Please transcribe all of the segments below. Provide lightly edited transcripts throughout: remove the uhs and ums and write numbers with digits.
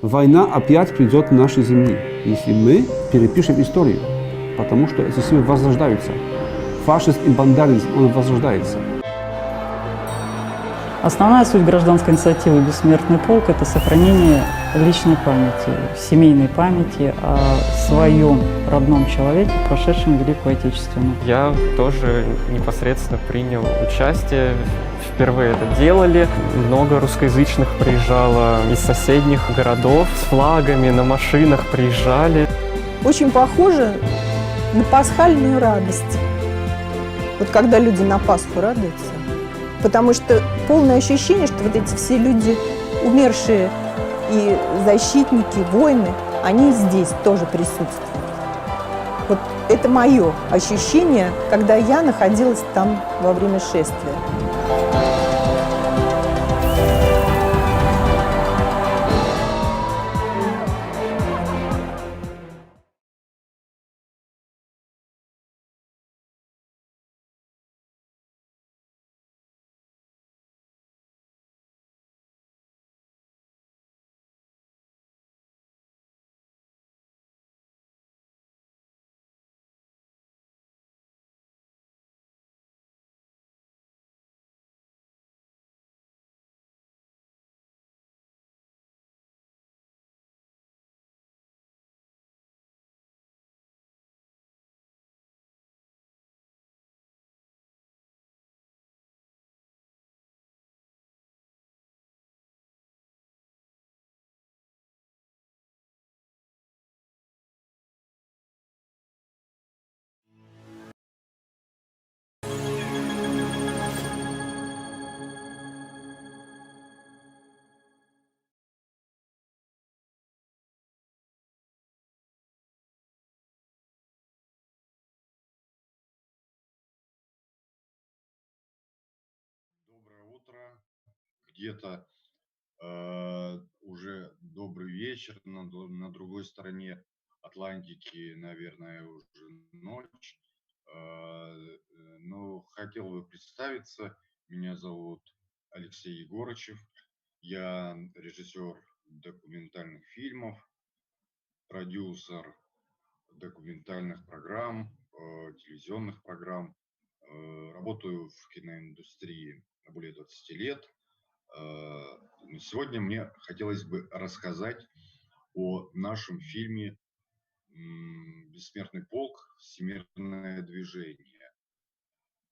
Война опять придет в наши земли, если мы перепишем историю, потому что эти силы возрождаются. Фашизм и бандеризм, он возрождается. Основная суть гражданской инициативы «Бессмертный полк» – это сохранение личной памяти, семейной памяти о своем родном человеке, прошедшем Великую Отечественную. Я тоже непосредственно принял участие. Впервые это делали. Много русскоязычных приезжало из соседних городов с флагами, на машинах приезжали. Очень похоже на пасхальную радость. Вот когда люди на Пасху радуются. Потому что полное ощущение, что вот эти все люди, умершие и защитники, воины, они здесь тоже присутствуют. Вот это мое ощущение, когда я находилась там во время шествия. Доброе утро. Где-то уже добрый вечер. На другой стороне Атлантики, наверное, уже ночь. Но хотел бы представиться. Меня зовут Алексей Егорычев. Я режиссер документальных фильмов, продюсер документальных программ, телевизионных программ. Работаю в киноиндустрии более 20 лет. Сегодня мне хотелось бы рассказать о нашем фильме «Бессмертный полк. Всемирное движение».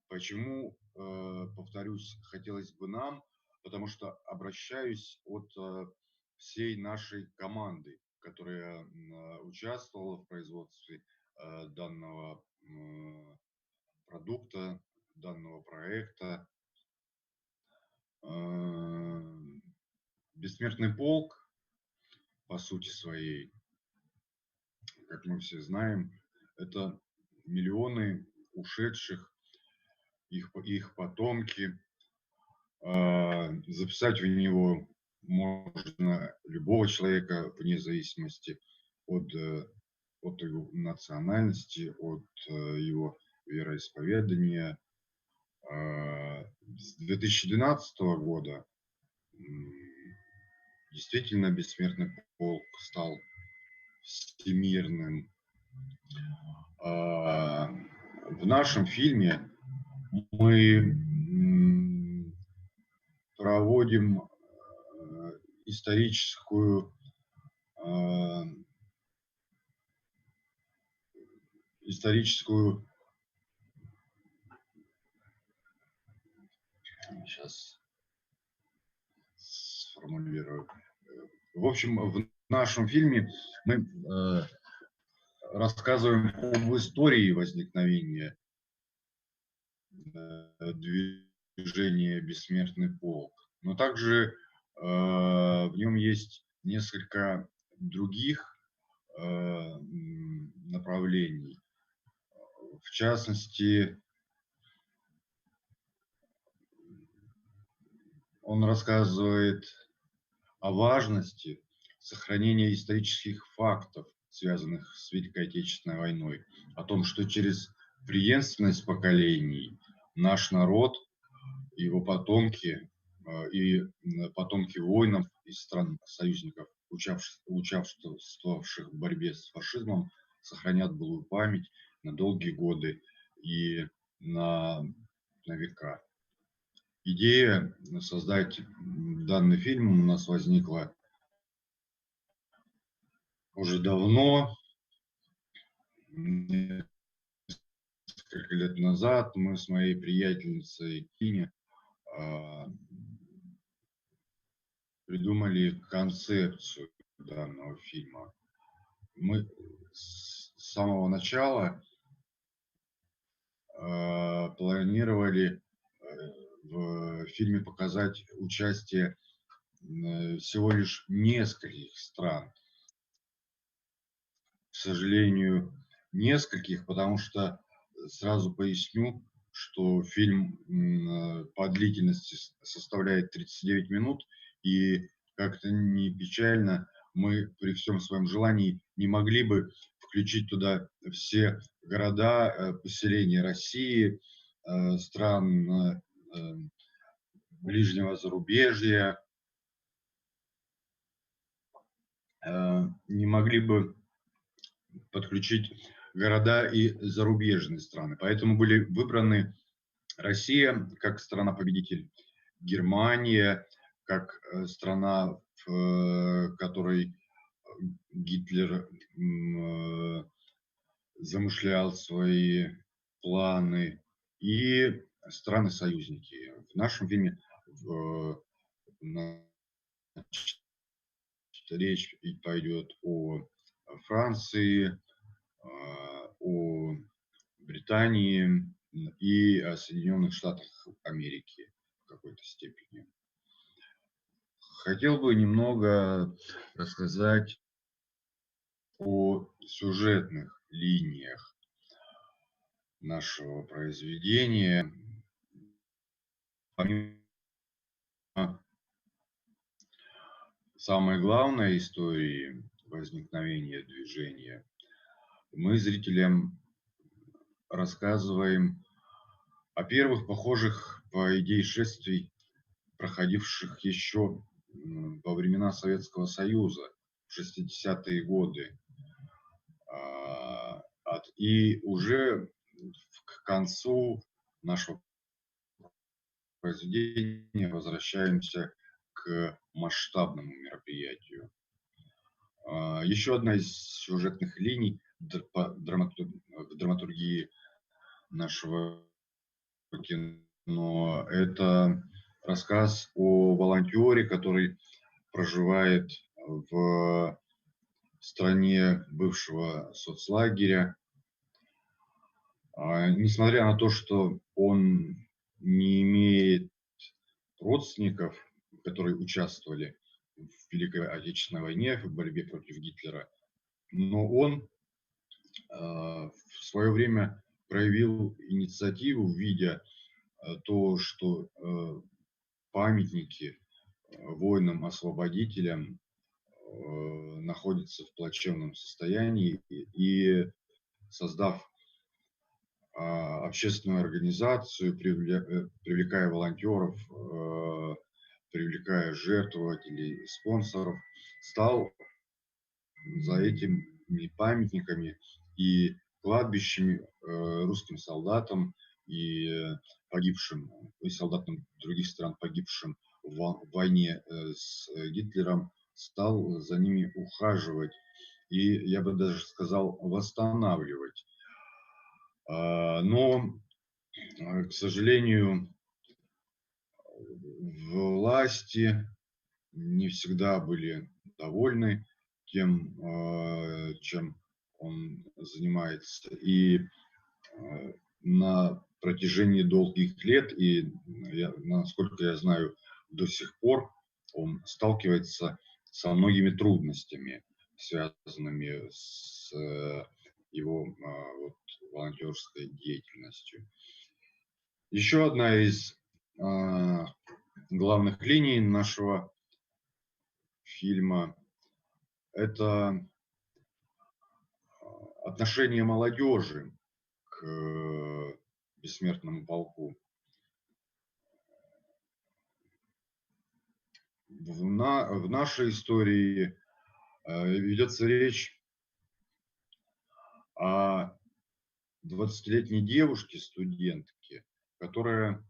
Почему, повторюсь, хотелось бы нам? Потому что обращаюсь от всей нашей команды, которая участвовала в производстве данного продукта, данного проекта. Бессмертный полк, по сути своей, как мы все знаем, это миллионы ушедших, их потомки. Записать в него можно любого человека вне зависимости от его национальности, от его вероисповедания. С 2012 года действительно Бессмертный полк стал всемирным. В нашем фильме мы проводим историческую сейчас сформулирую. В общем, в нашем фильме мы рассказываем об истории возникновения движения «Бессмертный полк». Но также в нем есть несколько других направлений. В частности, он рассказывает о важности сохранения исторических фактов, связанных с Великой Отечественной войной, о том, что через преемственность поколений наш народ, его потомки и потомки воинов из стран-союзников участвовавших в борьбе с фашизмом, сохранят былую память на долгие годы и на века. Идея создать данный фильм у нас возникла уже давно. Несколько лет назад мы с моей приятельницей Кине придумали концепцию данного фильма. Мы с самого начала планировали в фильме показать участие всего лишь нескольких стран. К сожалению, нескольких, потому что сразу поясню, что фильм по длительности составляет 39 минут, и как-то не печально, мы при всем своем желании не могли бы включить туда все города, поселения России, стран ближнего зарубежья, не могли бы подключить города и зарубежные страны. Поэтому были выбраны Россия как страна-победитель, Германия как страна, в которой Гитлер замышлял свои планы, и страны-союзники. В нашем фильме речь пойдет о Франции, о Британии и о Соединенных Штатах Америки в какой-то степени. Хотел бы немного рассказать о сюжетных линиях нашего произведения. Помимо самой главной истории возникновения движения, мы зрителям рассказываем о первых похожих по идее шествий, проходивших еще во времена Советского Союза, в 60-е годы. И уже к концу нашего произведения возвращаемся к масштабному мероприятию. Еще одна из сюжетных линий в драматургии нашего кино – это рассказ о волонтере, который проживает в стране бывшего соцлагеря. Несмотря на то, что он не имеет родственников, которые участвовали в Великой Отечественной войне, в борьбе против Гитлера, но он в свое время проявил инициативу, видя то, что памятники воинам-освободителям находятся в плачевном состоянии, и создав общественную организацию, привлекая волонтеров, привлекая жертвователей, спонсоров, стал за этими памятниками и кладбищами русским солдатам и погибшим, и солдатам других стран, погибшим в войне с Гитлером, стал за ними ухаживать и, я бы даже сказал, восстанавливать. Но, к сожалению, власти не всегда были довольны тем, чем он занимается. И на протяжении долгих лет, и насколько я знаю, до сих пор он сталкивается со многими трудностями, связанными с его волонтерской деятельностью. Еще одна из главных линий нашего фильма – это отношение молодежи к бессмертному полку. В нашей истории Ведется речь о 20-летней девушке, студентке, которая,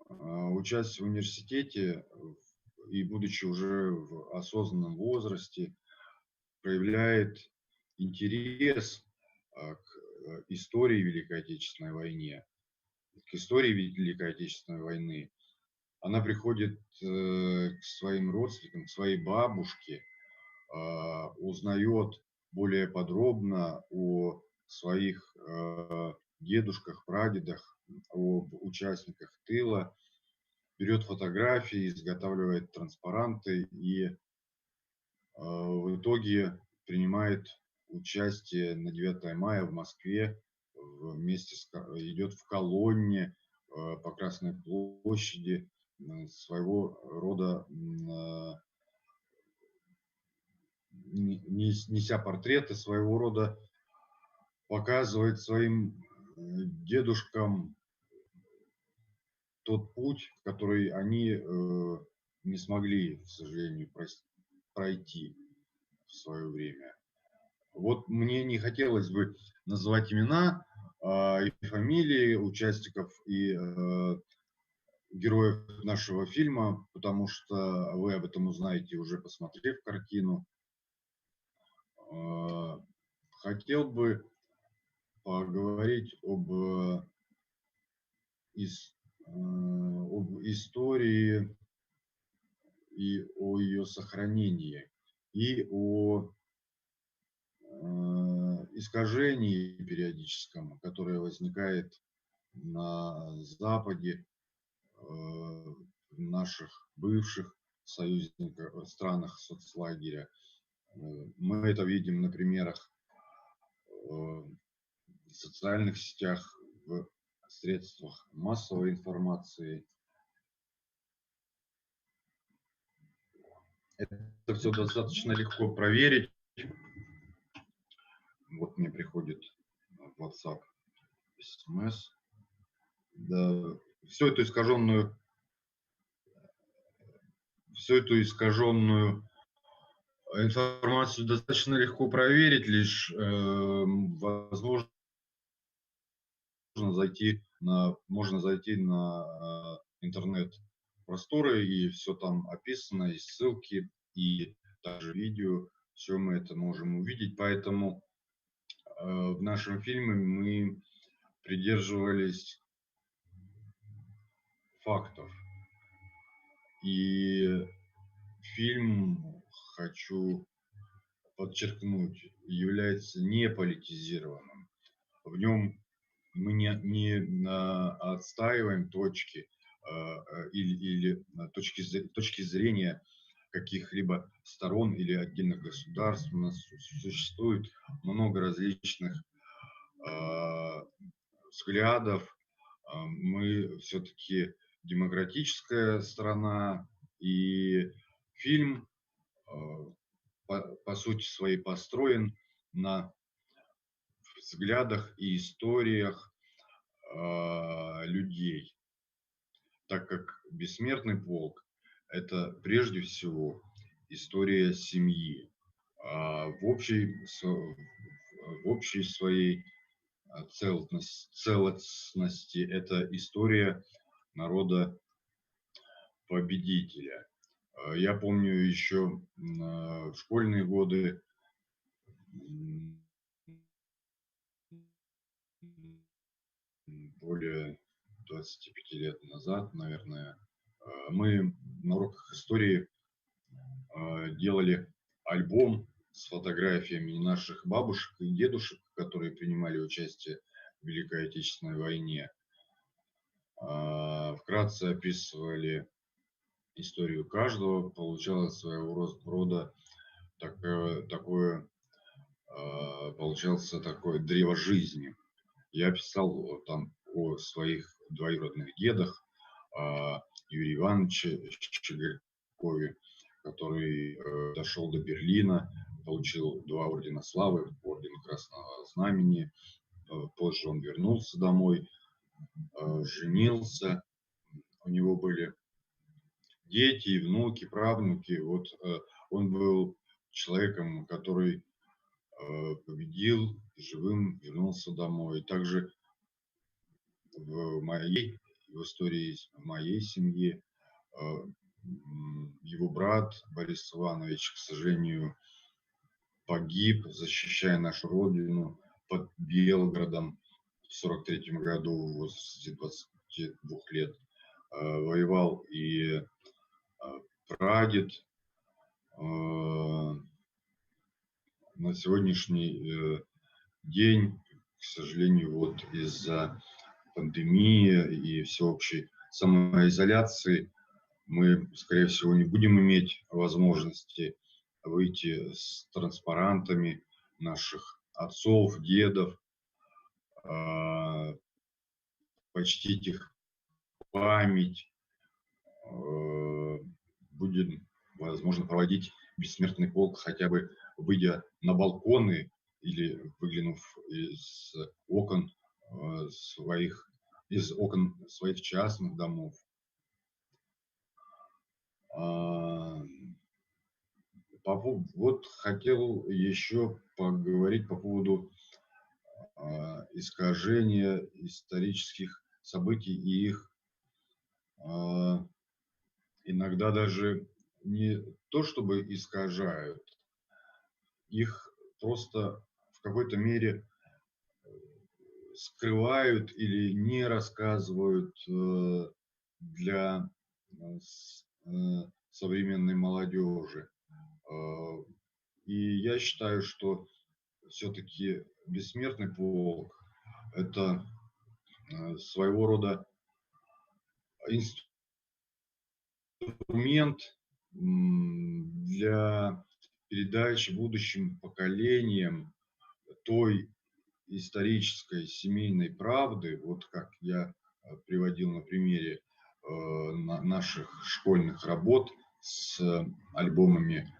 учась в университете и будучи уже в осознанном возрасте, проявляет интерес к истории Великой Отечественной войне, к истории Великой Отечественной войны. Она приходит к своим родственникам, к своей бабушке, узнает более подробно о своих дедушках, прадедах, об участниках тыла, берет фотографии, изготавливает транспаранты и в итоге принимает участие на 9 мая в Москве, вместе идет в колонне по Красной площади, своего рода неся портреты, своего рода показывает своим дедушкам тот путь, который они не смогли, к сожалению, пройти в свое время. Вот мне не хотелось бы называть имена и фамилии участников и героев нашего фильма, потому что вы об этом узнаете, уже посмотрев картину. Хотел бы поговорить об истории и о ее сохранении, и о искажении периодическом, которое возникает на Западе, в наших бывших союзниках, странах соцлагеря. Мы это видим на примерах в социальных сетях, в средствах массовой информации. Это все достаточно легко проверить. Вот мне приходит в WhatsApp смс. Да, всю эту искаженную информацию достаточно легко проверить, лишь возможно можно зайти на интернет-просторы, и все там описано, и ссылки, и также видео, все мы это можем увидеть. Поэтому в нашем фильме мы придерживались фактов. И фильм, хочу подчеркнуть, является не политизированным. В нем мы не отстаиваем точки или точки зрения каких-либо сторон или отдельных государств. У нас существует много различных взглядов. Мы все-таки демократическая страна, и фильм по сути своей построен на взглядах и историях людей, так как «Бессмертный полк» — это прежде всего история семьи. В общей своей целостности это история народа-победителя. Я помню еще в школьные годы, более 25 лет назад, наверное, мы на уроках истории делали альбом с фотографиями наших бабушек и дедушек, которые принимали участие в Великой Отечественной войне. Вкратце описывали историю каждого, получалось своего рода получался такое древо жизни. Я писал там о своих двоюродных дедах, Юрии Ивановиче Чигирькове, который дошел до Берлина, получил 2 ордена славы, орден Красного Знамени. Позже он вернулся домой, женился. У него были дети, внуки, правнуки. Вот он был человеком, который победил, живым вернулся домой. Также в истории в моей семье его брат Борис Иванович, к сожалению, погиб, защищая нашу родину под Белгородом в 1943 году в возрасте 22 лет. Воевал и прадед. На сегодняшний день, к сожалению, вот из-за пандемии и всеобщей самоизоляции мы, скорее всего, не будем иметь возможности выйти с транспарантами наших отцов, дедов, почтить их память. Будем, возможно, проводить бессмертный полк, хотя бы выйдя на балконы или выглянув из окон своих частных домов. Вот хотел еще поговорить по поводу искажения исторических событий и их иногда даже не то чтобы искажают, их просто в какой-то мере скрывают или не рассказывают для современной молодежи. И я считаю, что все-таки бессмертный полк – это своего рода инструмент для передачи будущим поколениям той исторической семейной правды, вот как я приводил на примере наших школьных работ с альбомами,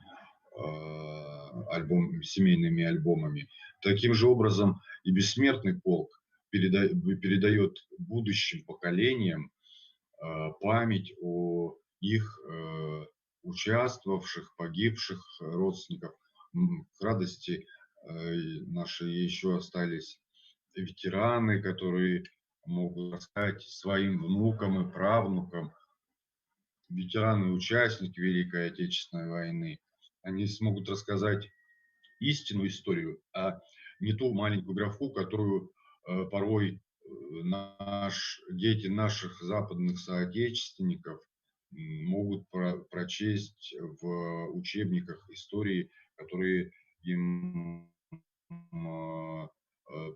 семейными альбомами. Таким же образом и бессмертный полк передает будущим поколениям память о их участвовавших, погибших родственников. К радости нашей еще остались ветераны, которые могут рассказать своим внукам и правнукам, ветераны, участники Великой Отечественной войны. Они смогут рассказать истинную историю, а не ту маленькую графу, которую порой дети наших западных соотечественников могут прочесть в учебниках истории, которые им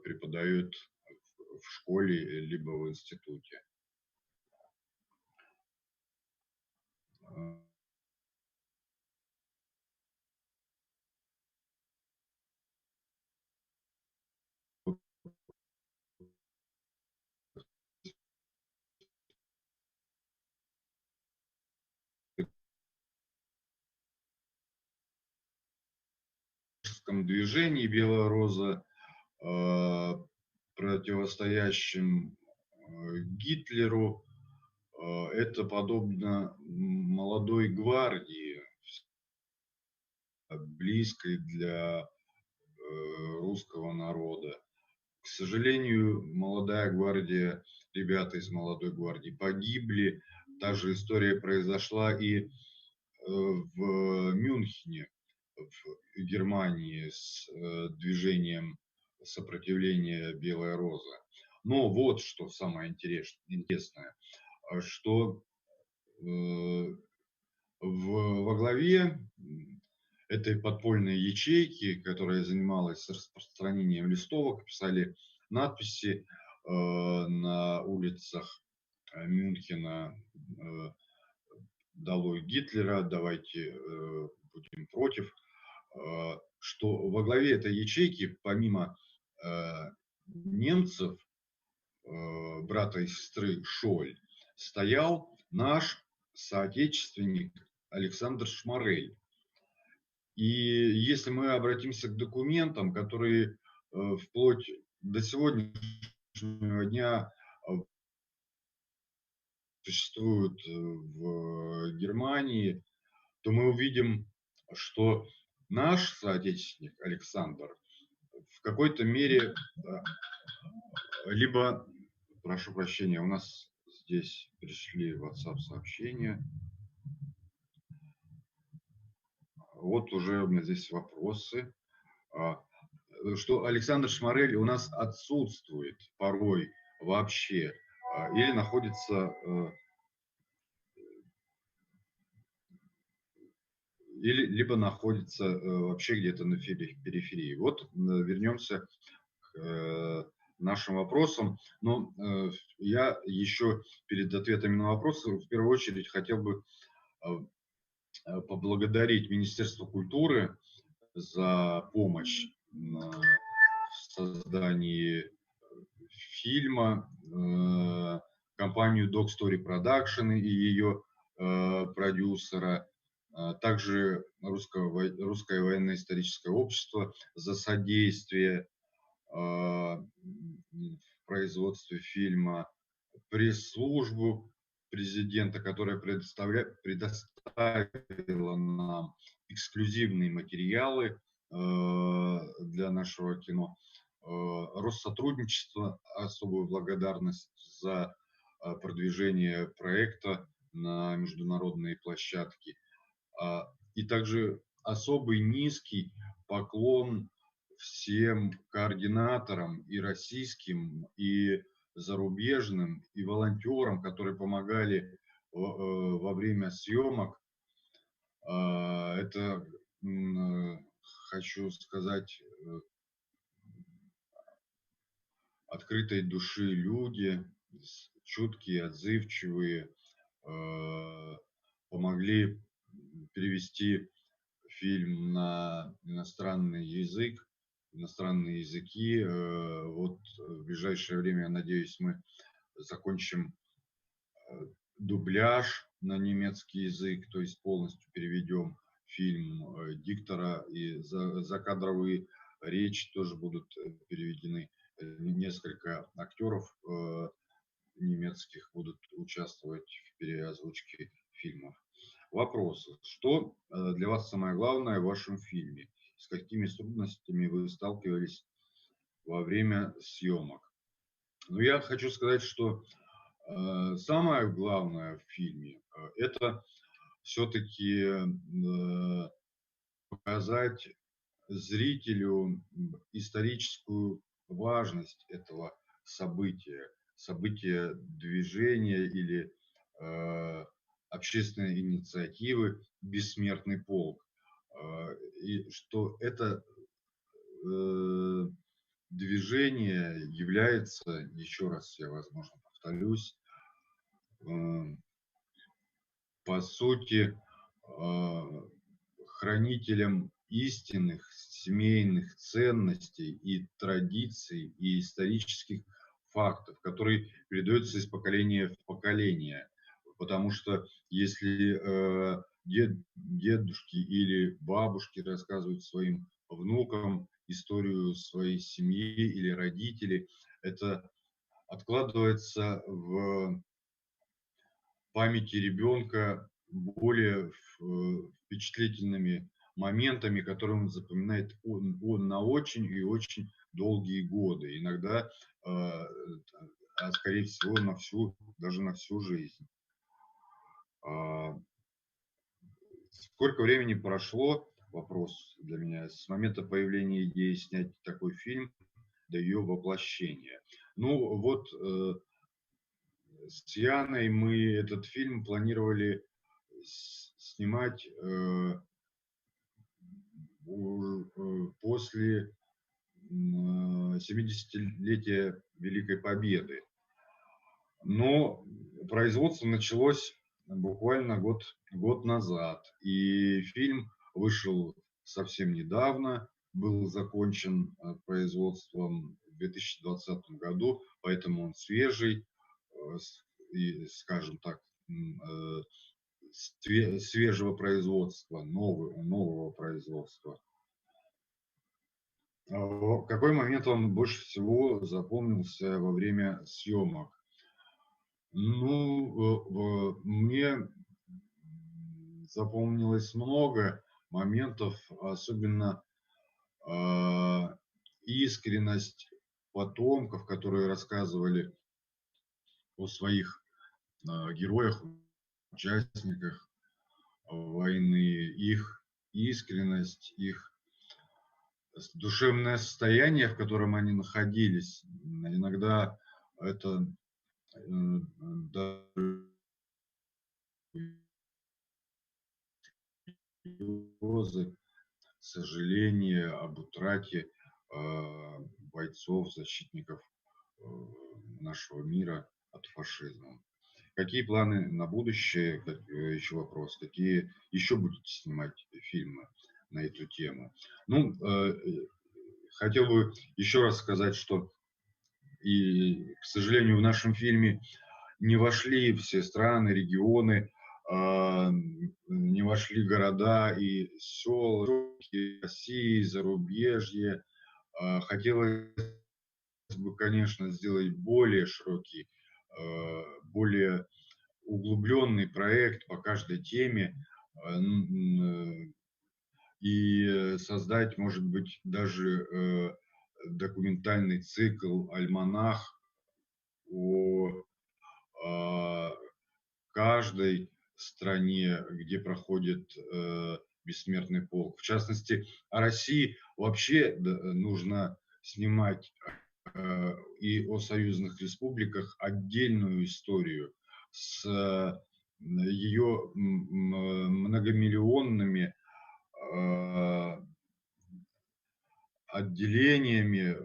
преподают в школе либо в институте. В движении «Белая роза», противостоящим Гитлеру, это подобно молодой гвардии, близкой для русского народа. К сожалению, молодая гвардия, ребята из молодой гвардии погибли. Та же история произошла и в Мюнхене, в Германии, с движением сопротивления «Белая роза». Но вот что самое интересное, что во главе этой подпольной ячейки, которая занималась распространением листовок, писали надписи на улицах Мюнхена: «Долой Гитлера», «Давайте будем против», что во главе этой ячейки, помимо немцев, брата и сестры Шоль, стоял наш соотечественник Александр Шмарель. И если мы обратимся к документам, которые вплоть до сегодняшнего дня существуют в Германии, то мы увидим, что наш соотечественник Александр в какой-то мере либо, прошу прощения, у нас здесь пришли WhatsApp сообщения. Вот уже у меня здесь вопросы. Что Александр Шмарель у нас отсутствует порой вообще, или находится, или либо находится вообще где-то на периферии. Вот вернемся к нашим вопросам. Но я еще перед ответами на вопросы в первую очередь хотел бы поблагодарить Министерство культуры за помощь в создании фильма, компанию Dog Story Production и ее продюсера, также Русское военно-историческое общество за содействие в производстве фильма, пресс-службу президента, которая предоставила нам эксклюзивные материалы для нашего кино. Россотрудничество, особую благодарность за продвижение проекта на международные площадки. И также особый низкий поклон всем координаторам и российским, и зарубежным, и волонтерам, которые помогали во время съемок. Это, хочу сказать, открытой души люди, чуткие, отзывчивые, помогли перевести фильм на иностранный язык, иностранные языки. Вот в ближайшее время, я надеюсь, мы закончим дубляж на немецкий язык, то есть полностью переведем фильм диктора, и закадровые речи тоже будут переведены. Несколько актеров немецких будут участвовать в переозвучке фильмов. Вопросы. Что для вас самое главное в вашем фильме? С какими трудностями вы сталкивались во время съемок? Ну, я хочу сказать, что самое главное в фильме – это все-таки показать зрителю историческую важность этого события движения или общественной инициативы «Бессмертный полк». И что это движение является, еще раз я, возможно, повторюсь, по сути, хранителем истинных семейных ценностей и традиций и исторических фактов, которые передаются из поколения в поколение. Потому что если дедушки или бабушки рассказывают своим внукам историю своей семьи или родителей, это откладывается в памяти ребенка более впечатлительными моментами, которые он запоминает на очень и очень долгие годы, иногда, скорее всего, даже на всю жизнь. Сколько времени прошло, вопрос для меня, с момента появления идеи снять такой фильм до ее воплощения? Ну вот, с Яной мы этот фильм планировали снимать после 70-летия Великой Победы. Но производство началось буквально год назад, и фильм вышел совсем недавно, был закончен производством в 2020 году, поэтому он свежий, и, скажем так, свежего производства, нового производства. Какой момент вам больше всего запомнился во время съемок? Ну, мне запомнилось много моментов, особенно искренность потомков, которые рассказывали о своих героях, участниках войны, их искренность, их душевное состояние, в котором они находились. Иногда это даже слезы, сожаление об утрате бойцов, защитников нашего мира от фашизма. Какие планы на будущее? Еще вопрос. Какие еще будете снимать фильмы на эту тему? Ну, хотел бы еще раз сказать, что к сожалению, в нашем фильме не вошли все страны, регионы, не вошли города и села России, зарубежье. Хотелось бы, конечно, сделать более широкий, более углубленный проект по каждой теме и создать, может быть, даже документальный цикл «Альманах» о каждой стране, где проходит бессмертный полк. В частности, о России вообще нужно снимать и о союзных республиках отдельную историю с ее многомиллионными отделениями,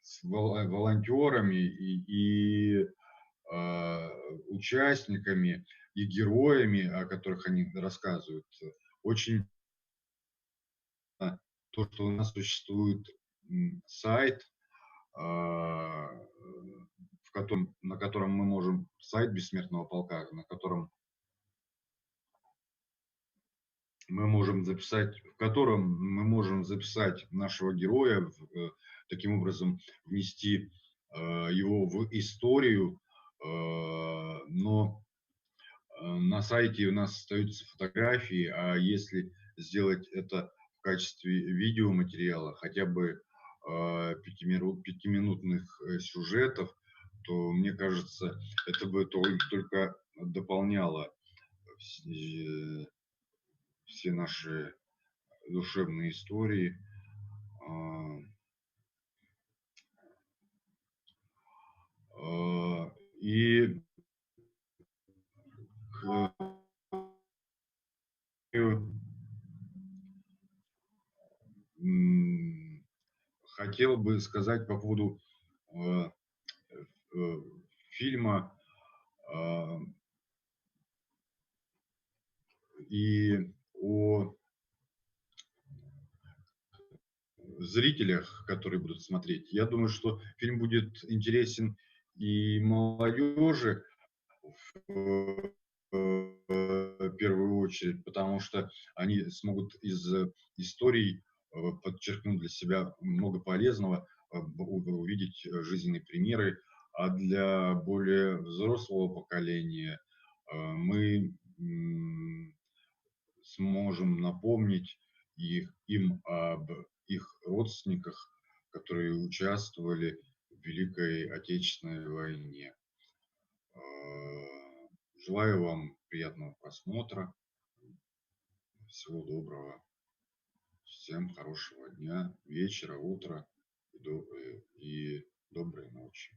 с волонтерами и участниками и героями, о которых они рассказывают. Очень то, что у нас существует сайт, на котором мы можем, сайт Бессмертного полка, на котором мы можем записать, в котором мы можем записать нашего героя, таким образом внести его в историю, но на сайте у нас остаются фотографии, а если сделать это в качестве видеоматериала, хотя бы пятиминутных сюжетов, то, мне кажется, это бы только дополняло все наши душевные истории. И хотел бы сказать по поводу фильма и о зрителях, которые будут смотреть. Я думаю, что фильм будет интересен и молодежи в первую очередь, потому что они смогут из историй подчеркнуть для себя много полезного, увидеть жизненные примеры, а для более взрослого поколения мы сможем напомнить им об их родственниках, которые участвовали в Великой Отечественной войне. Желаю вам приятного просмотра. Всего доброго. Всем хорошего дня, вечера, утра и доброй ночи.